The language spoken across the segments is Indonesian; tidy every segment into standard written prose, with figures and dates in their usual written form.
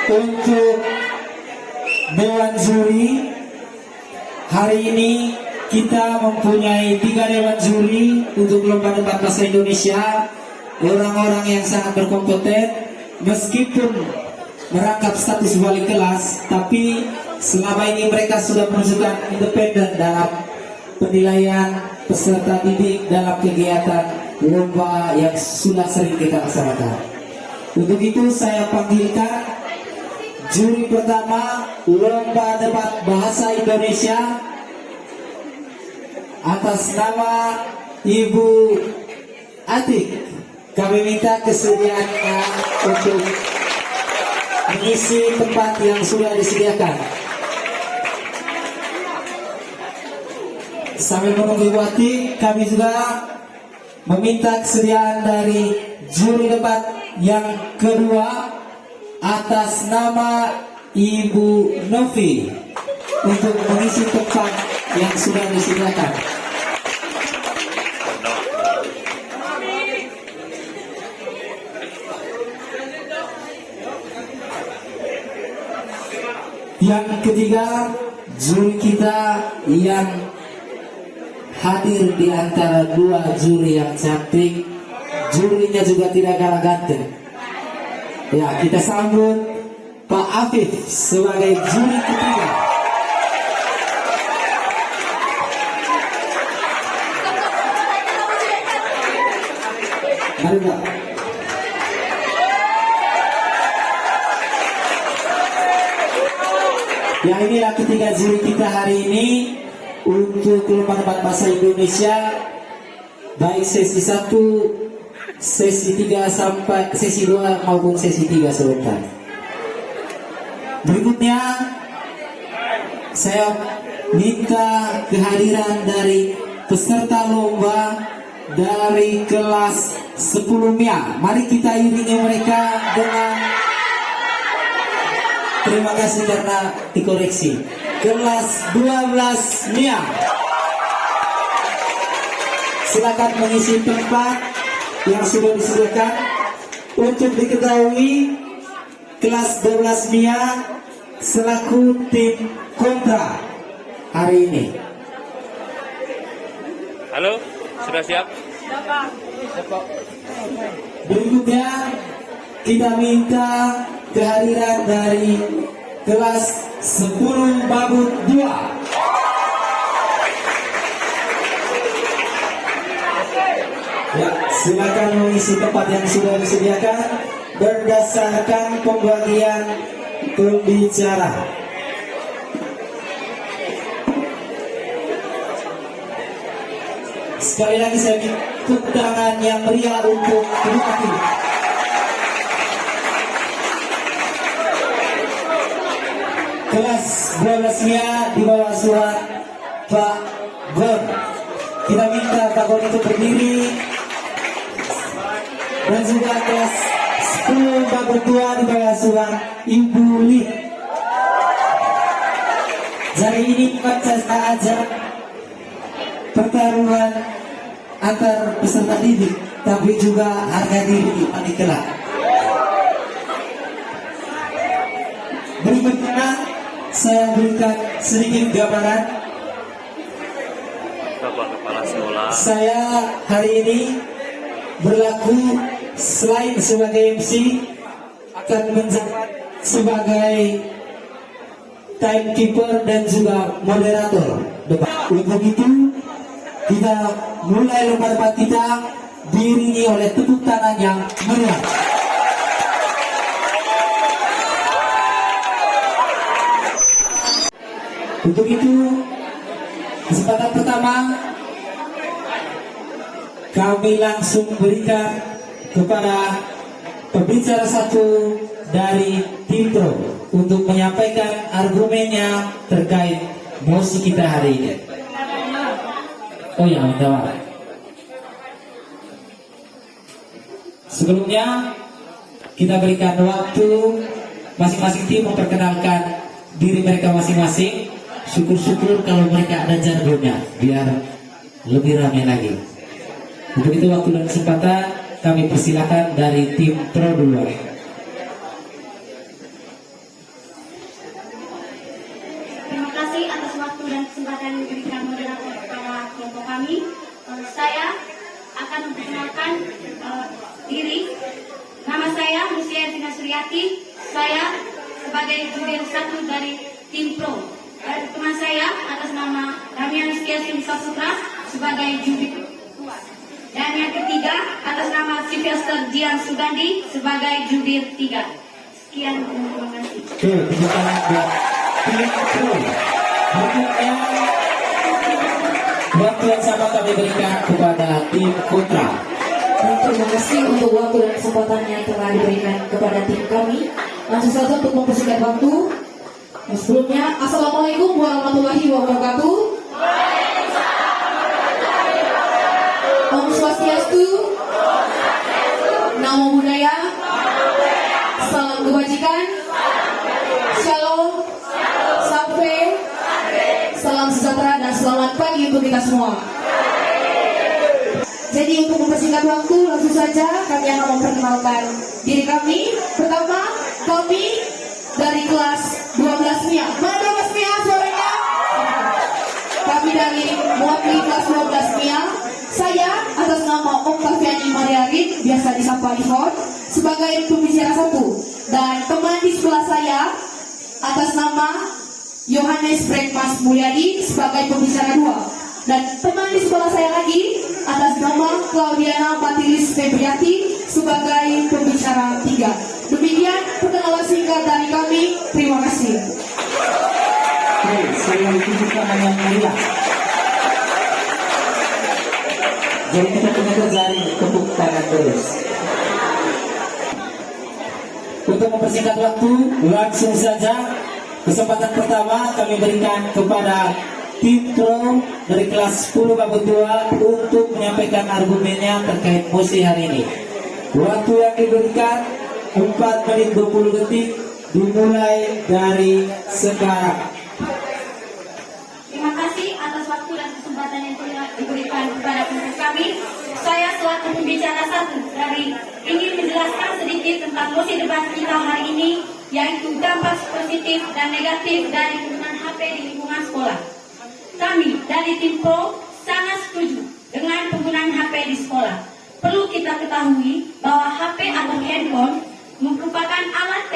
untuk Dewan Juri. Hari ini kita mempunyai 3 Dewan Juri untuk lomba debat bahasa Indonesia. Orang-orang yang sangat berkompeten, meskipun merangkap status wali kelas, tapi selama ini mereka sudah menunjukkan independen dalam penilaian peserta didik dalam kegiatan lomba yang sudah sering kita laksanakan. Untuk itu saya panggilkan juri pertama lomba debat bahasa Indonesia atas nama Ibu Atik. Kami minta kesediaannya untuk mengisi tempat yang sudah disediakan. Sambil menunggu Ibu Atik, kami juga meminta kesediaan dari juri debat yang kedua atas nama Ibu Novi untuk mengisi tempat yang sudah disediakan. Yang ketiga, juri kita yang hadir di antara 2 juri yang cantik, jurinya juga tidak kalah ganteng. Ya, kita sambut Pak Afif sebagai juri ketiga. Mari Pak. Ya, inilah ketiga juri kita hari ini untuk lomba debat bahasa Indonesia, baik sesi 1, sesi 3 sampai sesi 2 maupun sesi 3 sebentar. Berikutnya saya minta kehadiran dari peserta lomba dari kelas 10 MIA. Mari kita iringi mereka dengan terima kasih karena dikoreksi. Kelas 12 MIA. Silakan mengisi tempat yang sudah disediakan. Untuk diketahui, kelas 12 MIA selaku tim kontra hari ini. Halo, sudah siap? Berikutnya kita minta kehadiran dari kelas 10 Babut 2. Ya, silakan mengisi tempat yang sudah disediakan berdasarkan pembagian pembicara. Sekali lagi saya minta tepuk tangan yang meriah untuk Ibu Atik. Kelas 12 MIA di bawah surat Pak Gon. Kita minta Pak Gon itu berdiri. Dan juga kelas 10 Babut 2 di bawah surat Ibu Li. Hari ini bukan saja pertaruhan antar peserta didik, tapi juga harga diri adik kelak. Berikutnya saya berikan sedikit gambaran. Bapak Kepala Sekolah. Saya hari ini berlaku selain sebagai MC akan menjabat sebagai timekeeper dan juga moderator debat. Untuk itu kita mulai lomba debat kita diiringi oleh tepuk tangan yang meriah. Untuk itu kesempatan pertama kami langsung berikan kepada pembicara 1 dari tim Pro untuk menyampaikan argumennya terkait mosi kita hari ini. Oh ya, minta maaf. Sebelumnya kita berikan waktu masing-masing tim memperkenalkan diri mereka masing-masing. Syukur-syukur kalau mereka ada jargonnya biar lebih ramai lagi. Untuk itu waktu dan kesempatan kami persilakan dari tim Pro 2. Saya akan memperkenalkan diri. Nama saya Lucia Tina Suryati. Saya sebagai jubir 1 dari tim Pro. Dan teman saya atas nama Ramian Skiasin Saputra sebagai jubir 2. Dan yang ketiga atas nama Sylvester Jian Sugandi sebagai jubir 3. Sekian, terima kasih. Oke, tepuk tangan buat tim Pro. Berikutnya waktu yang sama kami berikan kepada tim Kontra. Terima kasih untuk waktu dan kesempatan yang telah diberikan kepada tim kami. Langsung saja untuk mempersingkat waktu. Sebelumnya, Assalamualaikum warahmatullahi wabarakatuh. Om Swastiastu, Namo Buddhaya, salam kebajikan, Shalom, Sampai, salam sejahtera dan selamat pagi untuk kita semua. Jadi untuk mempersingkat waktu, langsung saja kami akan memperkenalkan diri kami. Pertama, kami dari kelas 12 MIA. Mana 12 MIA suaranya? Kami dari mewakili kelas 12 MIA. Saya atas nama Om Kaviani Mariarin, biasa disapa Ivon, sebagai pembicara 1. Dan teman di sebelah saya atas nama Yohanes Brekmas Mulyadi sebagai pembicara 2. Dan teman di sebelah saya lagi atas nama Claudiana Batilis Febriati sebagai pembicara 3. Demikian perkenalan singkat dari kami. Terima kasih. Oke, saya tepuk tangan yang mulia. Jadi kita punya jari tepuk tangan terus. Untuk mempersingkat waktu, langsung saja kesempatan pertama kami berikan kepada tim Pro dari kelas 10 Babak 2 untuk menyampaikan argumennya terkait mosi hari ini. Waktu yang diberikan 4 menit 20 detik dimulai dari sekarang. Terima kasih atas waktu dan kesempatan yang telah diberikan kepada kami. Saya selaku pembicara 1 dari ingin menjelaskan sedikit tentang mosi debat kita hari ini, yaitu dampak positif dan negatif dari penggunaan HP di lingkungan sekolah. Kami dari tim Pro sangat setuju dengan penggunaan HP di sekolah. Perlu kita ketahui bahwa HP atau handphone merupakan alat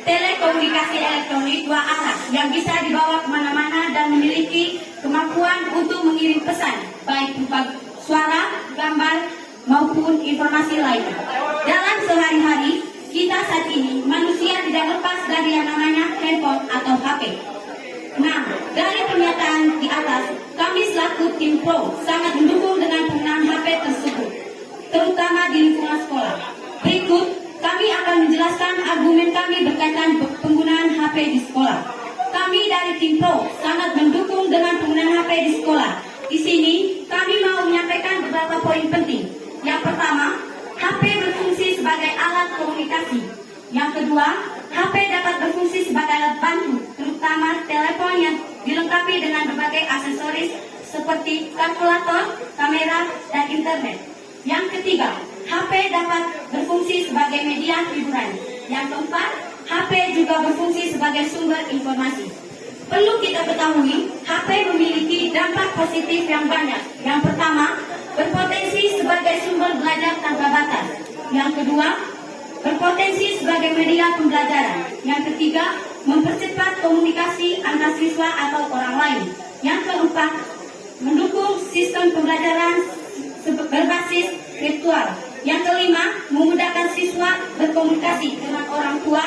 telekomunikasi elektronik 2 arah yang bisa dibawa kemana-mana dan memiliki kemampuan untuk mengirim pesan, baik berupa suara, gambar, maupun informasi lain. Dalam sehari-hari, kita saat ini manusia tidak lepas dari yang namanya handphone atau HP. Nah, dari pernyataan di atas, kami selaku tim Pro sangat mendukung dengan penggunaan HP tersebut, terutama di lingkungan sekolah. Berikut, kami akan menjelaskan argumen kami berkaitan penggunaan HP di sekolah. Kami dari tim Pro sangat mendukung dengan penggunaan HP di sekolah. Di sini, kami mau menyampaikan beberapa poin penting. Yang pertama, HP berfungsi sebagai alat komunikasi. Yang kedua, HP dapat berfungsi sebagai alat bantu, terutama telepon yang dilengkapi dengan berbagai aksesoris seperti kalkulator, kamera, dan internet. Yang ketiga, HP dapat berfungsi sebagai media hiburan. Yang keempat, HP juga berfungsi sebagai sumber informasi. Perlu kita ketahui, HP memiliki dampak positif yang banyak. Yang pertama, berpotensi sebagai sumber belajar tanpa batas. Yang kedua, berpotensi sebagai media pembelajaran. Yang ketiga, mempercepat komunikasi antar siswa atau orang lain. Yang keempat, mendukung sistem pembelajaran berbasis virtual. Yang kelima, memudahkan siswa berkomunikasi dengan orang tua.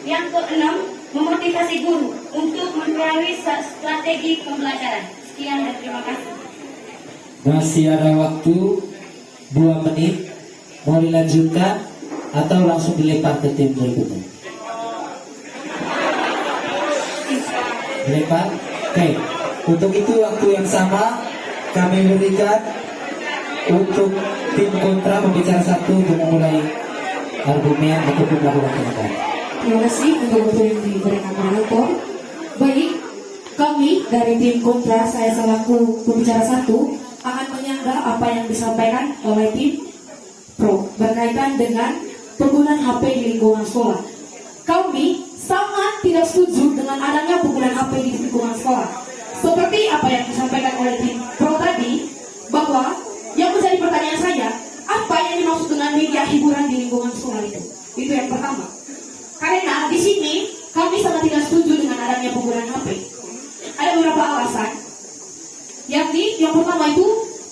Yang keenam, memotivasi guru untuk memperoleh strategi pembelajaran. Sekian dan terima kasih. Masih ada waktu 2 menit. Mau dilanjutkan atau langsung dilempar ke tim berikutnya? Dilempar? Oke. Untuk itu waktu yang sama kami berikan untuk tim kontra pembicara 1 untuk memulai argumen ataupun melakukan tindakan. Terima kasih untuk waktu yang diberikan penonton. Baik, kami dari tim kontra, saya selaku pembicara 1 akan menyanggah apa yang disampaikan oleh tim Pro berkaitan dengan penggunaan HP di lingkungan sekolah. Kami sangat tidak setuju dengan adanya penggunaan HP di lingkungan sekolah. Seperti apa yang disampaikan oleh tim Pro tadi, bahwa yang menjadi pertanyaan saya, apa yang dimaksud dengan media hiburan di lingkungan sekolah itu? Itu yang pertama. Karena di sini kami sangat tidak setuju dengan adanya penggunaan HP. Ada beberapa alasan. Yakni yang pertama itu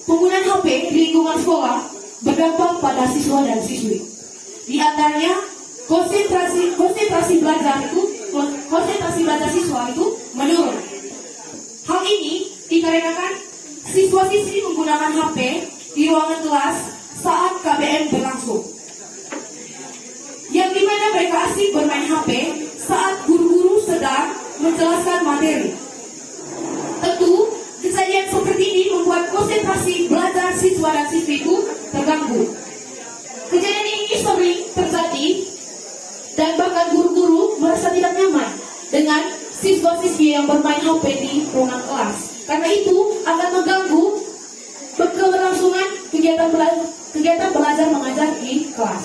penggunaan HP di lingkungan sekolah berdampak pada siswa dan siswi. Di antaranya konsentrasi belajar siswa itu menurun. Hal ini dikarenakan siswa-siswi menggunakan HP di ruangan kelas saat KBM berlangsung, yang dimana mereka asik bermain HP saat guru-guru sedang menjelaskan materi. Tentu kejadian seperti ini membuat konsentrasi belajar siswa dan siswi itu terganggu. Kejadian ini sering terjadi dan bahkan guru-guru merasa tidak nyaman dengan siswa-siswi yang bermain HP di ruangan kelas. Karena itu akan mengganggu keberlangsungan kegiatan belajar mengajar di kelas.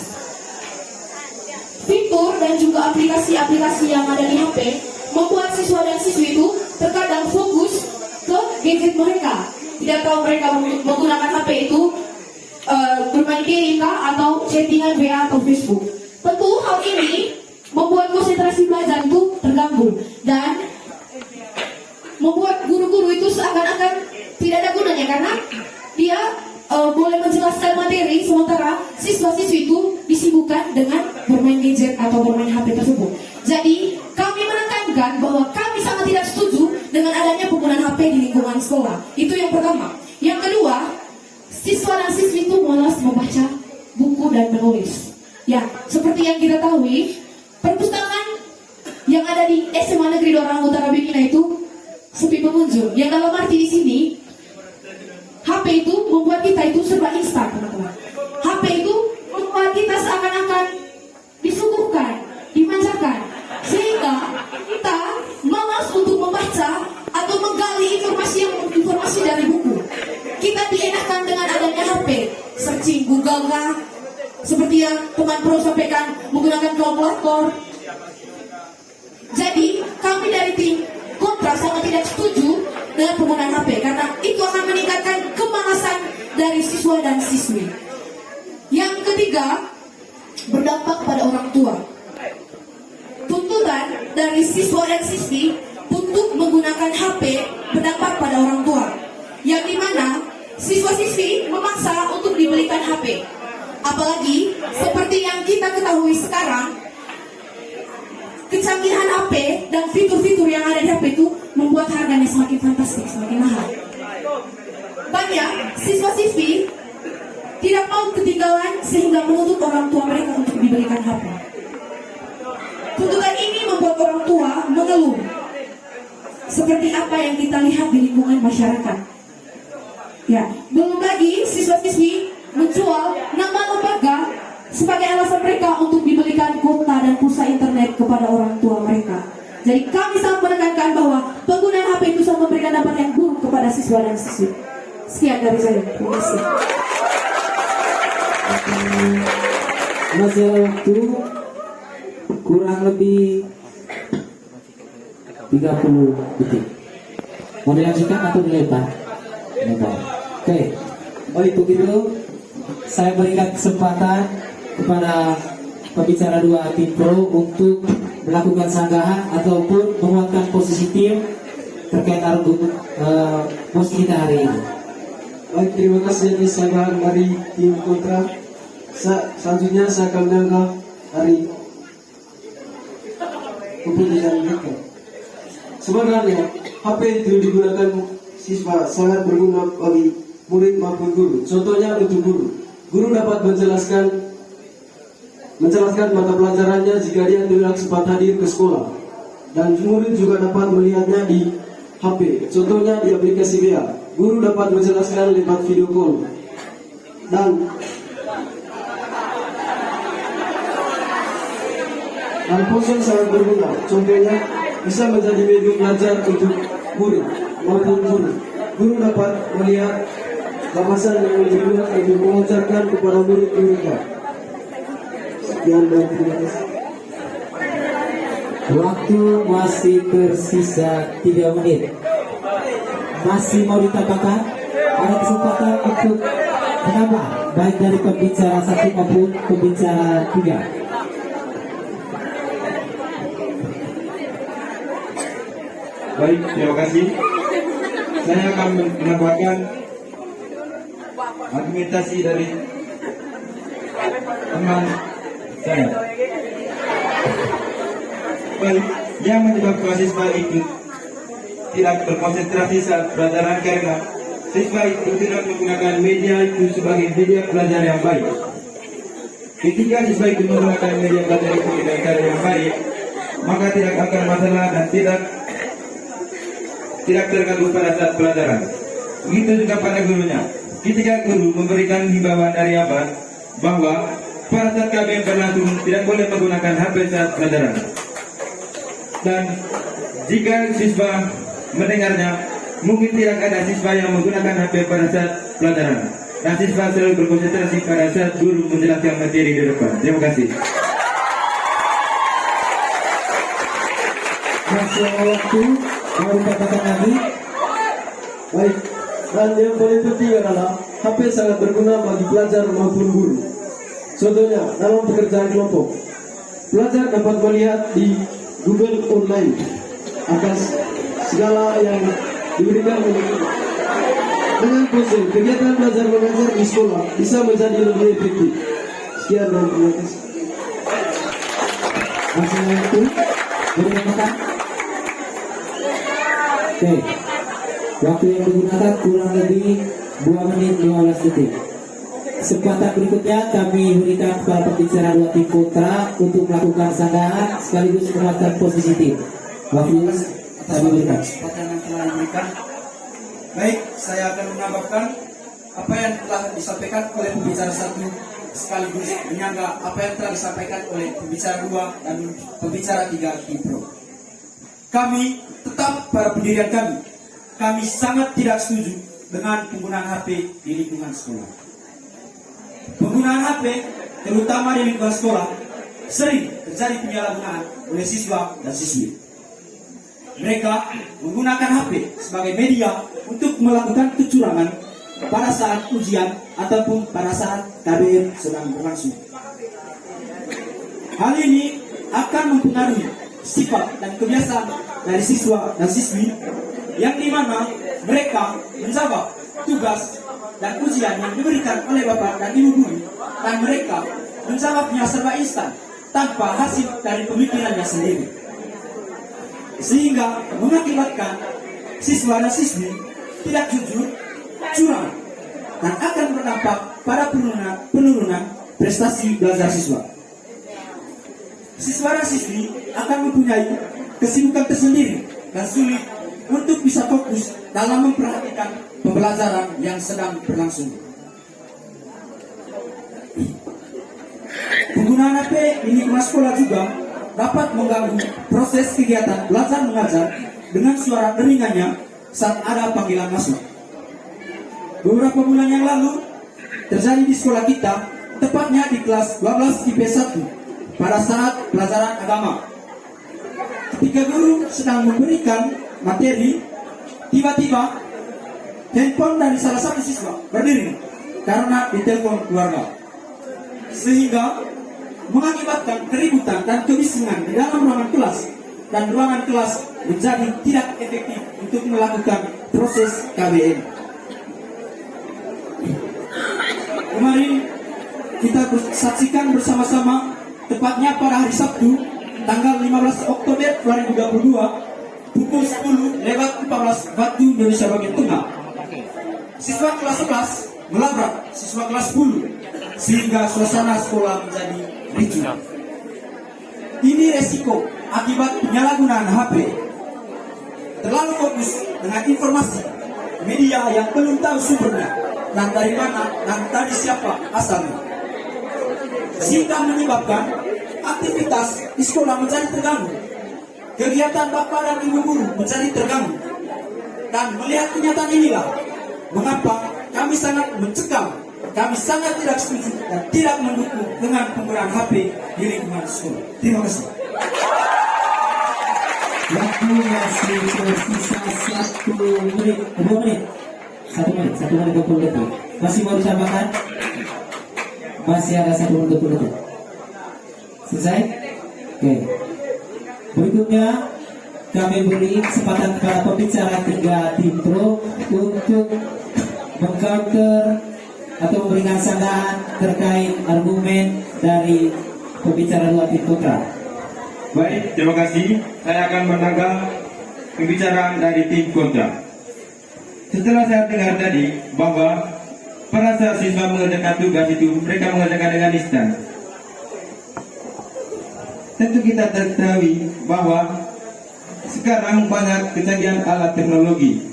Fitur dan juga aplikasi-aplikasi yang ada di HP membuat siswa dan siswi itu terkadang fokus ke gadget mereka. Tidak tahu mereka menggunakan HP itu bermain game atau chattingan WA atau Facebook. Tentu hal ini membuat konsentrasi belajar itu terganggu dan membuat guru-guru itu seakan-akan tidak ada gunanya karena dia boleh menjelaskan materi sementara siswa-siswi itu disibukkan dengan bermain gadget atau bermain HP tersebut. Jadi kami menekankan bahwa kami sangat tidak setuju dengan adanya penggunaan HP di lingkungan sekolah. Itu yang pertama. Yang kedua, siswa dan siswi itu malas membaca buku dan menulis. Ya, seperti yang kita tahu, perpustakaan yang ada di SMA Negeri Dorang Utara Bikina itu sepi pengunjung. Yang dalam arti di sini, HP itu membuat kita itu serba instan, teman-teman. HP itu membuat kita seakan-akan disuguhkan, dimanjakan, sehingga kita malas untuk membaca atau menggali informasi dari buku. Kita dienakkan dengan adanya HP, searching Google kah, seperti yang teman Pro sampaikan menggunakan kalkulator. Jadi kami dari tim kontra sangat tidak setuju dengan penggunaan HP karena itu akan meningkatkan kemalasan dari siswa dan siswi. Yang ketiga, berdampak pada orang tua. Tuntutan dari siswa dan siswi untuk menggunakan HP berdampak pada orang tua, yang dimana siswa-siswi memaksa untuk dibelikan HP. Apalagi seperti yang kita ketahui sekarang, kecanggihan HP dan fitur-fitur yang ada di HP itu membuat harganya semakin fantastik, semakin mahal. Banyak siswa-siswi tidak mau ketinggalan sehingga menuntut orang tua mereka untuk diberikan HP. Tuntutan ini membuat orang tua mengeluh, seperti apa yang kita lihat di lingkungan masyarakat. Ya, belum lagi siswa-siswi menjual nama lembaga sebagai alasan mereka untuk dibelikan kuota dan pulsa internet kepada orang tua mereka. Jadi kami sangat menekankan bahwa penggunaan HP itu sangat memberikan dampak yang buruk kepada siswa dan siswi. Sekian dari saya. Terima kasih. Masih ada waktu kurang lebih 30 detik. Mau dilanjutkan atau dilempar? Oke. Baik, begitu saya berikan kesempatan kepada pembicara dua tim pro untuk melakukan sanggahan ataupun menguatkan posisi tim terkait argumen posisi kita hari ini. Baik, terima kasih atas sanggahan dari tim kontra. Selanjutnya saya akan menangkap dari keputusan mereka. Sebenarnya HP itu digunakan siswa sangat berguna bagi murid maupun guru. Contohnya untuk guru. Guru dapat menjelaskan mata pelajarannya jika dia tidak sempat hadir ke sekolah. Dan murid juga dapat melihatnya di HP. Contohnya di aplikasi WA. Guru dapat menjelaskan lewat video call. Dan ponsel sangat berguna. Contohnya bisa menjadi medium belajar untuk murid maupun guru. Guru dapat melihat kawasan yang berguna untuk mengajarkan kepada murid-muridnya. Sekian dan terima kasih. Waktu masih tersisa 3 menit. Masih mau ditambahkan? ada kesempatan untuk menambah baik dari pembicara satu maupun pembicara tiga. Baik, terima kasih. Saya akan menambahkan argumentasi dari teman saya. Baik, yang menyebabkan siswa itu tidak berkonsentrasi saat pelajaran karena siswa itu tidak menggunakan media itu sebagai media belajar yang baik. Ketika siswa itu menggunakan media belajar itu dengan cara yang baik, maka tidak akan masalah dan tidak terganggu pada saat pelajaran. Begitu juga pada gurunya. Ketika guru memberikan himbauan dari abad bahwa pada saat KBM berlangsung tidak boleh menggunakan HP saat pelajaran. Dan jika siswa mendengarnya, mungkin tidak ada siswa yang menggunakan HP pada saat pelajaran. Dan siswa selalu berkonsentrasi pada saat guru menjelaskan materi di depan. Terima kasih. Masih ada waktu, mau dikatakan lagi? Baik, dan yang paling penting adalah HP sangat berguna bagi pelajar maupun guru. Contohnya, dalam pekerjaan kelompok, pelajar dapat melihat di Google Online atas segala yang diberikan oleh guru. Dengan konsep kegiatan belajar mengajar di sekolah bisa menjadi lebih efektif. Sekian dan terima kasih. Masih ada waktu, boleh dikatakan? Oke, waktu yang digunakan kurang lebih 2 menit 15 detik. Kesempatan berikutnya kami berikan kepada pembicara dua tim kontra untuk melakukan sandaran sekaligus menguatkan posisi tim. Waktu kami berikan. Kesempatan yang telah diberikan. Baik, saya akan menambahkan apa yang telah disampaikan oleh pembicara satu sekaligus menyangga apa yang telah disampaikan oleh pembicara 2 dan pembicara 3 di Pro. Kami tetap pada pendirian kami sangat tidak setuju dengan penggunaan HP di lingkungan sekolah. Penggunaan HP, terutama di lingkungan sekolah, sering terjadi penyalahgunaan oleh siswa dan siswi. Mereka menggunakan HP sebagai media untuk melakukan kecurangan pada saat ujian ataupun pada saat KBM sedang berlangsung. Hal ini akan mempengaruhi sifat dan kebiasaan dari siswa dan siswi yang dimana mereka menjawab tugas dan ujian yang diberikan oleh bapak dan ibu guru dan mereka menjawabnya serba instan tanpa hasil dari pemikirannya sendiri, sehingga mengakibatkan siswa dan siswi tidak jujur, curang, dan akan berdampak pada penurunan prestasi belajar siswa. Siswa dan siswi akan mempunyai kesibukan tersendiri dan sulit untuk bisa fokus dalam memperhatikan pembelajaran yang sedang berlangsung. Penggunaan HP di lingkungan sekolah juga dapat mengganggu proses kegiatan belajar mengajar dengan suara deringannya saat ada panggilan masuk. Beberapa bulan yang lalu terjadi di sekolah kita, tepatnya di kelas 12 IP 1 pada saat pelajaran agama. Ketika guru sedang memberikan materi, tiba-tiba handphone dari salah satu siswa berdering karena ditelepon keluarga, sehingga mengakibatkan keributan dan kebisingan di dalam ruangan kelas, dan ruangan kelas menjadi tidak efektif untuk melakukan proses KBM. Kemarin kita saksikan bersama-sama, tepatnya pada hari Sabtu tanggal 15 Oktober 2022 pukul 10:14 waktu Indonesia bagian tengah, siswa kelas 11 melabrak siswa kelas 10 sehingga suasana sekolah menjadi ricuh. Ini resiko akibat penyalahgunaan HP. Terlalu fokus dengan informasi media yang belum tahu sumbernya dan dari mana dan dari siapa asalnya, sehingga menyebabkan aktivitas di sekolah menjadi terganggu, kegiatan bapak dan ibu guru menjadi terganggu. Dan melihat kenyataan inilah mengapa kami sangat mencekam, kami sangat tidak setuju dan tidak mendukung dengan penggunaan HP di lingkungan sekolah. Terima kasih. Waktu masih tersisa 1 menit, 2 menit. 1 menit 20 detik. Masih mau ditambahkan? Masih ada 1 menit 20 detik. Selesai? Oke. Berikutnya kami beri kesempatan kepada pembicara 3 tim pro untuk mengcounter atau memberikan sanggahan terkait argumen dari pembicara 2 tim kontra. Baik, terima kasih. Saya akan menanggapi pembicaraan dari tim kontra. Setelah saya dengar tadi bahwa pada saat siswa mengerjakan tugas itu mereka mengerjakan dengan instan. Tentu kita ketahui bahwa sekarang banyak kecanggihan alat teknologi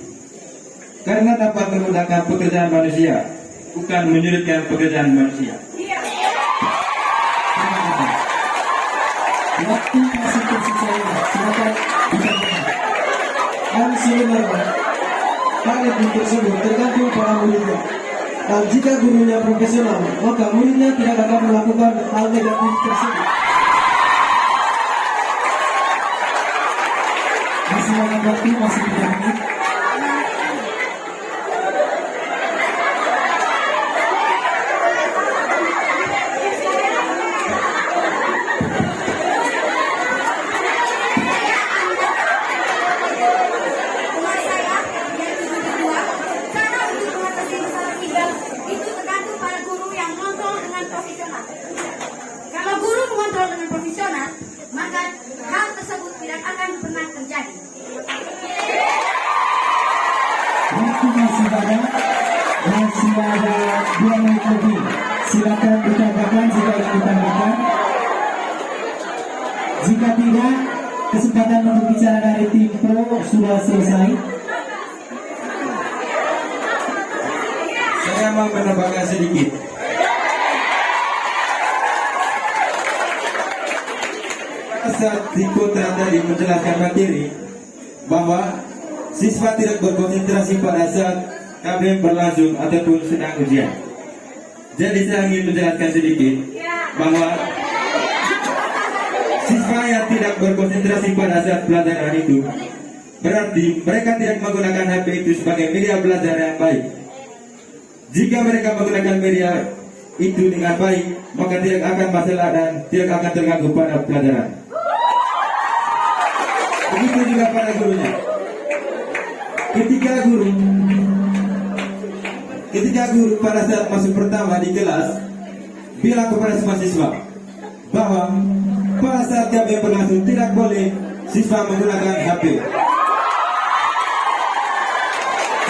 karena dapat memudahkan pekerjaan manusia, bukan menyulitkan pekerjaan manusia. Waktu masih tersisa, silakan disampaikan. Dan sebenarnya hal itu tersebut tergantung pada muridnya. Dan jika gurunya profesional, maka muridnya tidak akan melakukan hal negatif tersebut. Masih banyak waktu, masih 3 menit. Rumah saya yaitu 72. Cara untuk mengatasi masalah tinggal itu tergantung pada guru yang mengontrol dengan profesional. Kalau guru mengontrol dengan profesional, maka hal tersebut tidak akan pernah terjadi. Waktu masih banyak, masih ada 2 menit lebih. Silakan ditambahkan jika ingin ditambahkan. Jika tidak, kesempatan untuk bicara dari tim pro sudah selesai. Saya mau menambahkan sedikit. Saat di kontra tadi menjelaskan materi bahwa siswa tidak berkonsentrasi pada saat KBM berlangsung ataupun sedang ujian. Jadi saya ingin menjelaskan sedikit bahwa siswa yang tidak berkonsentrasi pada saat pelajaran itu berarti mereka tidak menggunakan HP itu sebagai media belajar yang baik. Jika mereka menggunakan media itu dengan baik, maka tidak akan masalah dan tidak akan terganggu pada pelajaran. Begitu juga pada gurunya. Ketika guru pada saat masuk pertama di kelas bilang kepada semua siswa bahwa pada saat KBM berlangsung tidak boleh siswa menggunakan HP.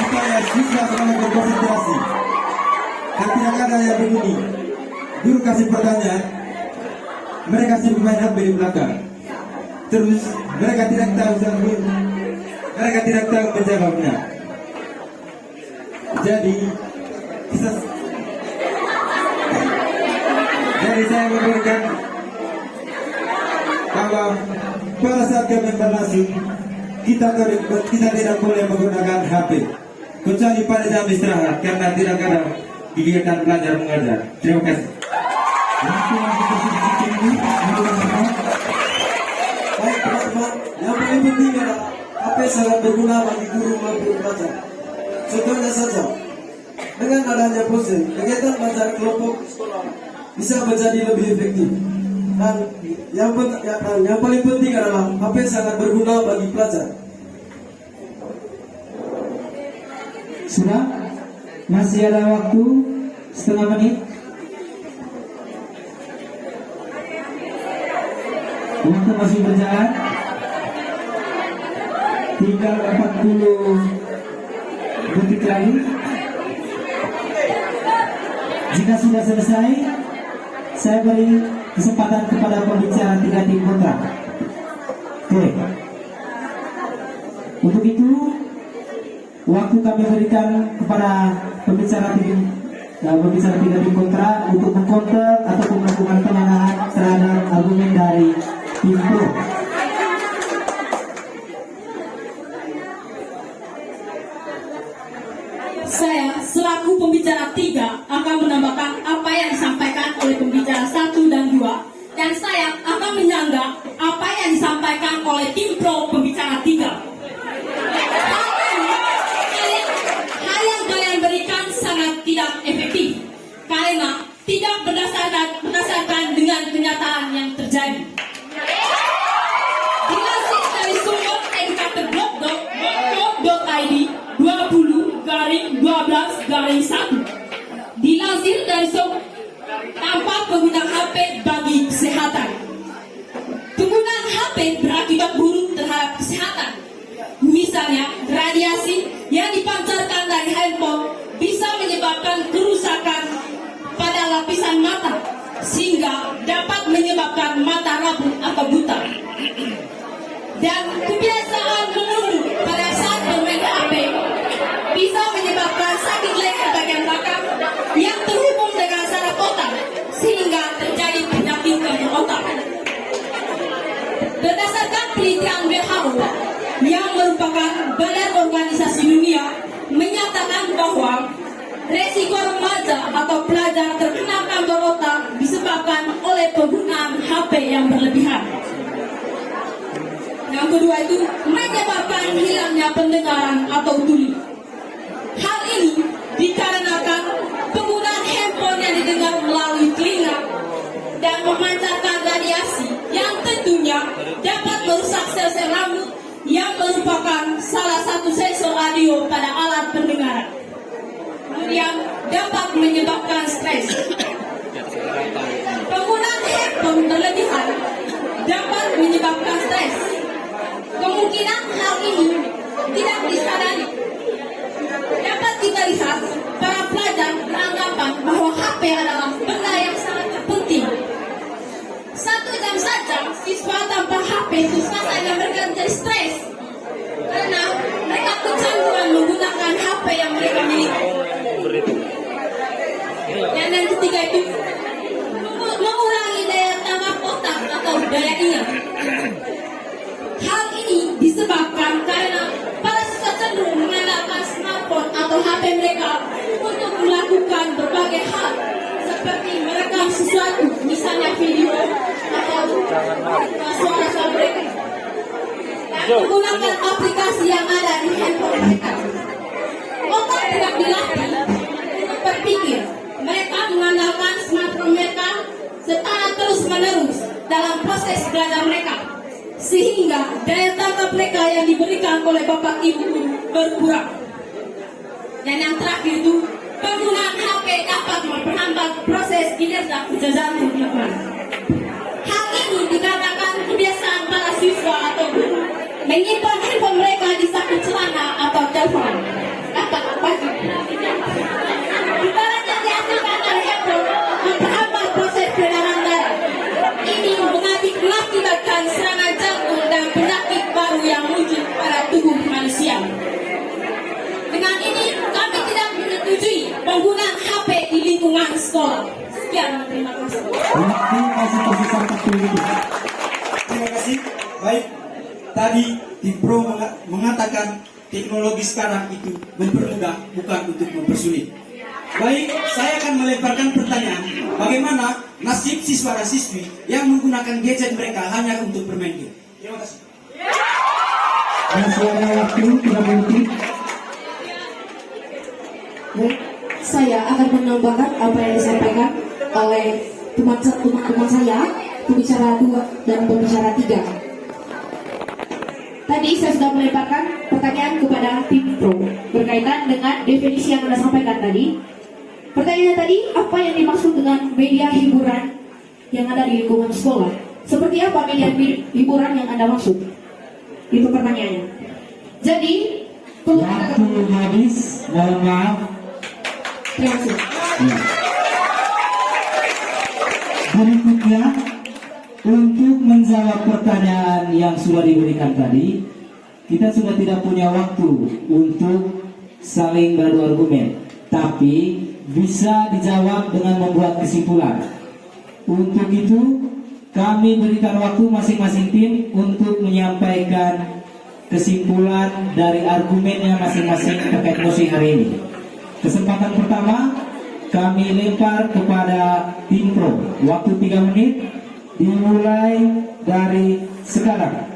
Supaya siswa selalu berkonsentrasi. Dan tidak ada yang begini. Guru kasih pertanyaan, mereka sibuk main HP di belakang. Terus mereka tidak tahu menjawabnya. Jadi saya memberikan bahwa pada saat kami berlangsung kita tidak boleh menggunakan HP kecuali pada jam istirahat karena tidak ada kegiatan belajar mengajar. Terima kasih. Waktu masih tersisa sedikit. Baik teman-teman, yang paling penting adalah HP sangat berguna bagi guru maupun pelajar. Contohnya saja, dengan adanya proses kegiatan belajar kelompok sekolah bisa menjadi lebih efektif. Dan yang paling penting adalah HP sangat berguna bagi pelajar. Sudah? Masih ada waktu setengah menit. Waktu masih berjalan. Tinggal 40 detik lagi. Jika sudah selesai, saya beri kesempatan kepada pembicara 3 tim kontra. Oke. Untuk itu, waktu kami berikan kepada pembicara 3 tim kontra untuk mengcounter atau melakukan penanganan terhadap argumen dari tim pro. Saya selaku pembicara 3 akan menambahkan apa yang disampaikan oleh pembicara 1 dan 2, dan saya akan menyanggah apa yang disampaikan oleh tim pro pembicara 3. Hal yang kalian terjadi. Dilansir dari sumber nkteblog.co.id 20/12/1. Dilansir dari sumber tanpa penggunaan HP bagi kesehatan. Penggunaan HP berakibat buruk terhadap kesehatan. Misalnya, radiasi yang dipancarkan dari handphone bisa menyebabkan kerusakan pada lapisan mata, sehingga dapat menyebabkan mata rabun atau buta. Dan kebiasaan menunduk pada saat bermain HP bisa menyebabkan sakit leher bagian belakang yang terhubung dengan saraf otak, sehingga terjadi penyakit ke otak. Berdasarkan penelitian WHO yang merupakan badan organisasi dunia menyatakan bahwa resiko remaja atau pelajar terkena kanker otak disebabkan oleh penggunaan HP yang berlebihan. Yang kedua itu menyebabkan hilangnya pendengaran atau tuli. Hal ini dikarenakan penggunaan handphone yang didengar melalui telinga dan memancarkan radiasi yang tentunya dapat merusak sel-sel rambut yang merupakan salah satu sensor audio pada alat pendengaran. Kemudian dapat menyebabkan stres. Penggunaan handphone berlebihan dapat menyebabkan stres. Kemungkinan hal ini tidak disadari. Dapat kita lihat para pelajar beranggapan bahwa HP adalah benda yang sangat penting. 1 jam saja siswa tanpa HP itu saja mereka menjadi stres karena mereka kecanduan menggunakan HP yang mereka miliki. Dan yang ketiga itu mengurangi daya tangkap otak atau daya ingat. Hal ini disebabkan karena para siswa cenderung mengandalkan smartphone atau HP mereka untuk melakukan berbagai hal seperti merekam sesuatu, misalnya video atau suara-suara mereka, dan menggunakan aplikasi yang ada di handphone mereka. Otak tidak dilatih untuk berpikir. Mereka mengandalkan smartphone mereka secara terus-menerus dalam proses belajar mereka, sehingga daya tangkap mereka yang diberikan oleh bapak ibu berkurang. Dan yang terakhir itu, penggunaan HP dapat memperlambat proses kinerja kerja jantung anak. Hal ini dikarenakan kebiasaan para siswa atau guru menyimpan handphone mereka di saku celana atau telepon. Dapat apa sih? Getaran yang dihasilkan oleh handphone memperlambat proses peredaran darah. Ini mengakibatkan serangan jantung dan penyakit baru yang muncul pada tubuh manusia. Dengan ini, kami tidak menyetujui penggunaan HP di lingkungan sekolah. Sekian, terima kasih. Terima kasih tersisa 40 menit. Terima kasih. Baik, tadi Tim Pro mengatakan teknologi sekarang itu mempermudah, bukan untuk mempersulit. Baik, saya akan melemparkan pertanyaan. Bagaimana nasib siswa dan siswi yang menggunakan gadget mereka hanya untuk bermain game? Terima kasih. Masih ada waktu 30 menit. Baik, saya akan menambahkan apa yang disampaikan oleh teman-teman saya, pembicara 2 dan pembicara 3. Tadi saya sudah melemparkan pertanyaan kepada tim Pro berkaitan dengan definisi yang Anda sampaikan tadi. Pertanyaannya tadi, apa yang dimaksud dengan media hiburan yang ada di lingkungan sekolah? Seperti apa media hiburan yang Anda maksud? Itu pertanyaannya. Jadi, Waktu habis, mohon maaf. terima kasih. Berikutnya, untuk menjawab pertanyaan yang sudah diberikan tadi, kita sudah tidak punya waktu untuk saling beradu argumen, tapi bisa dijawab dengan membuat kesimpulan. Untuk itu, kami berikan waktu masing-masing tim untuk menyampaikan kesimpulan dari argumennya masing-masing terkait mosi hari ini. Kesempatan pertama, kami lempar kepada tim Pro. Waktu 3 menit, dimulai dari sekarang.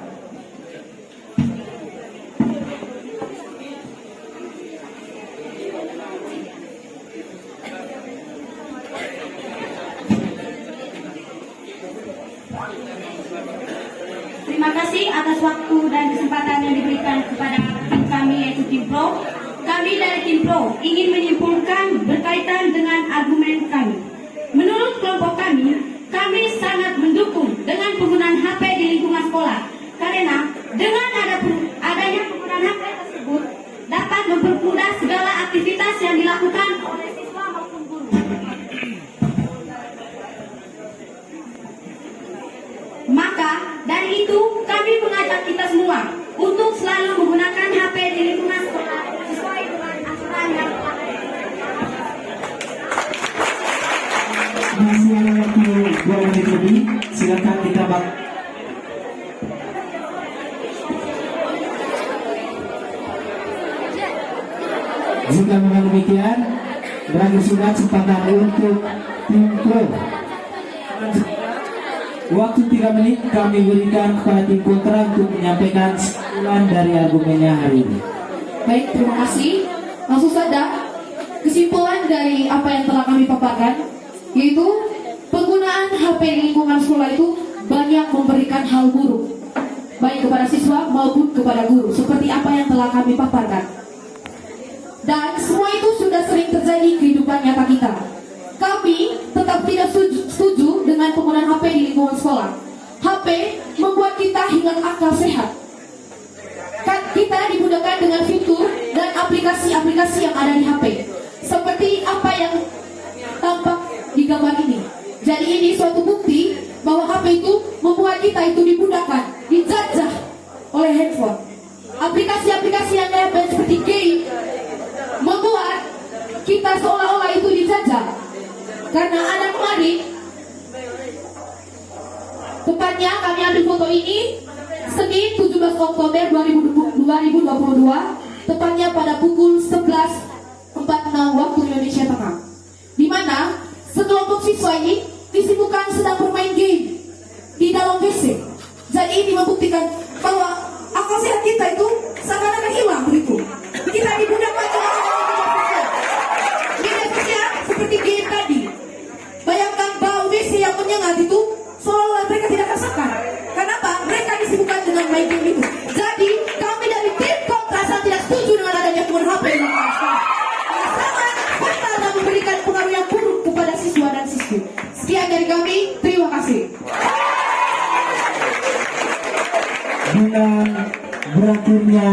Terima kasih atas waktu dan kesempatan yang diberikan kepada tim kami yaitu tim Pro. Kami dari tim Pro ingin menyimpulkan berkaitan dengan argumen kami. Menurut kelompok kami sangat mendukung dengan penggunaan HP di lingkungan sekolah. Karena dengan adanya penggunaan HP tersebut dapat mempermudah segala aktivitas yang dilakukan oleh siswa maupun guru. Maka dari itu kami mengajak kita semua untuk selalu menggunakan HP di lingkungan sekolah sesuai dengan aturan yang telah Masih ada waktu 2 menit lebih. Silakan kita bak. Jika memang demikian, berakhir sudah kesempatan untuk tim Pro. Waktu 3 menit kami berikan kepada tim kontra untuk menyampaikan kesimpulan dari argumennya hari ini. Baik, terima kasih. Langsung saja, kesimpulan dari apa yang telah kami paparkan, yaitu penggunaan HP di lingkungan sekolah itu banyak memberikan hal buruk, baik kepada siswa maupun kepada guru, seperti apa yang telah kami paparkan. Dan semua itu sudah sering terjadi di kehidupan nyata kita. Kami tetap tidak setuju dengan penggunaan HP di lingkungan sekolah. HP membuat kita hilang akal sehat. Kita dimudahkan dengan fitur dan aplikasi-aplikasi yang ada di HP, seperti apa yang tampak di gambar ini. Jadi ini suatu bukti bahwa HP itu membuat kita itu dimudahkan, dijajah oleh handphone. Aplikasi-aplikasi yang ada seperti game membuat kita seolah-olah itu dijajah. Karena ada kemarin, tepatnya kami ambil foto ini Senin 17 Oktober 2022, tepatnya pada pukul 11.46 waktu Indonesia Tengah, di mana sekelompok siswa ini disibukkan sedang bermain game di dalam WC. Jadi ini membuktikan bahwa akal sehat kita itu seakan-akan hilang begitu. Kita dimudahkan dengan media sosial seperti game tadi. Bayangkan bau WC yang menyengat itu seolah-olah mereka tidak rasakan. Kenapa? Mereka disibukkan dengan main game itu. Jadi kami dari tim kontra sangat tidak setuju dengan adanya penggunaan HP di lingkungan sekolah. Sangat fatal dan memberikan pengaruh yang buruk kepada siswa dan siswi. Sekian dari kami, terima kasih. Dengan berakhirnya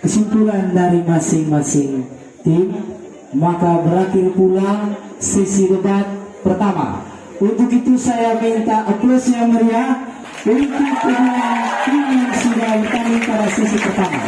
kesimpulan dari masing-masing tim, maka berakhir pula sesi debat pertama. Untuk itu saya minta aplaus yang meriah untuk kedua tim yang sudah bertanding pada sesi pertama.